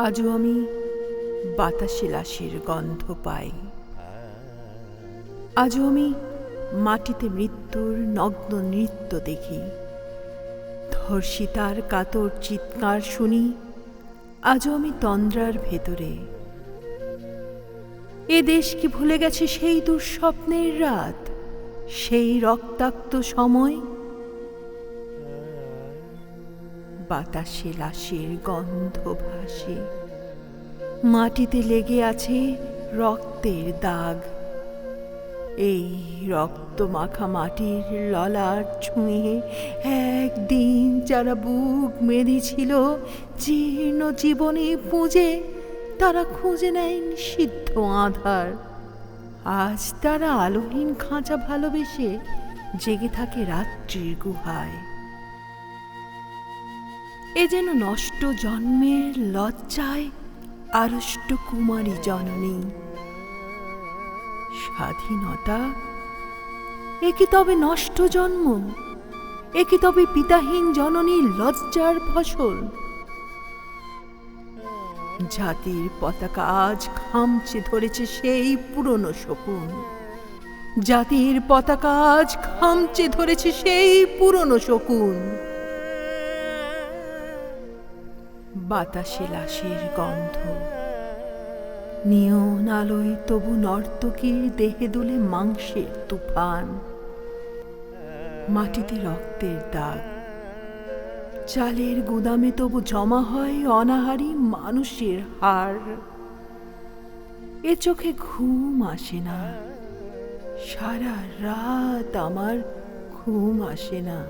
আজও আমি বাতাসে লাশের গন্ধ পাই। আজও আমি মাটিতে মৃত্যুর নগ্ন নৃত্য দেখি। ধর্ষিতার কাতর চিৎকার শুনি। আজও আমি তন্দ্রার ভেতরে। এ দেশ কি ভুলে গেছে সেই দুঃস্বপ্নের রাত, সেই রক্তাক্ত সময়? বাতাসে লাশের গন্ধ ভাসে, মাটিতে লেগে আছে রক্তের দাগ। এই রক্ত মাখা মাটির ললাট ছুঁয়ে একদিন যারা বুক মেরেছিল জীর্ণ জীবনে পুঁজে, তারা খুঁজে নেয় নিষিদ্ধ আধার। আজ তারা আলোহীন খাঁচা ভালোবেসে জেগে থাকে রাত্রির গুহায়। এ যেন নষ্ট জন্মের লজ্জায় আড়ষ্ট কুমারী জননী। স্বাধীনতা এ কি তবে নষ্ট জন্ম? এ কি তবে পিতাহীন জননীর লজ্জার ফসল? জাতির পতাকা আজ খামচে ধরেছে সেই পুরনো শকুন। জাতির পতাকা আজ খামচে ধরেছে সেই পুরনো শকুন। বাতাসে লাশের গন্ধ, নিয়ন আলোয় তবু নর্তকীর দেহে দুলে মাংসের তুফান। মাটিতে রক্তের দাগ, চালের গুদামে তবু জমা হয় অনাহারী মানুষের হাড়। এ চোখে ঘুম আসে না, সারা রাত আমার ঘুম আসে না।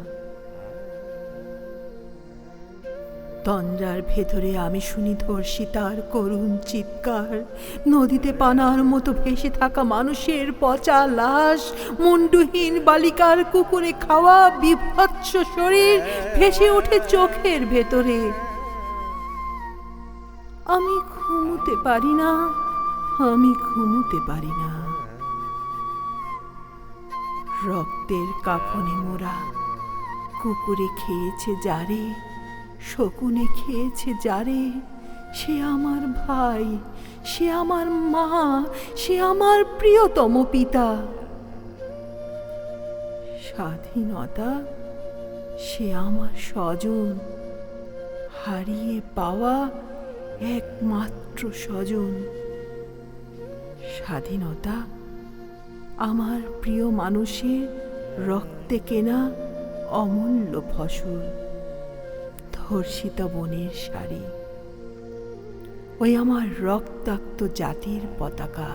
তন্দ্রার ভেতরে আমি শুনি ধর্ষিতার করুণ চিৎকার। নদীতে পানার মতো ভেসে থাকা মানুষের পচা লাশ, মুন্ডুহীন বালিকার কুকুরে খাওয়া বিভৎস শরীর ভেসে ওঠে চোখের ভেতরে। আমি ঘুমোতে পারি না, আমি ঘুমোতে পারি না। রক্তের কাফনে মোরা, কুকুরে খেয়েছে যারে, শকুনে খেয়েছে যারে, সে আমার ভাই, সে আমার মা, সে আমার প্রিয়তম পিতা। স্বাধীনতা সে আমার স্বজন, হারিয়ে পাওয়া একমাত্র স্বজন। স্বাধীনতা আমার প্রিয় মানুষের রক্তে কেনা অমূল্য ফসল। ধর্ষিতা বনের শাড়ি, ওই আমার রক্তাক্ত জাতির পতাকা।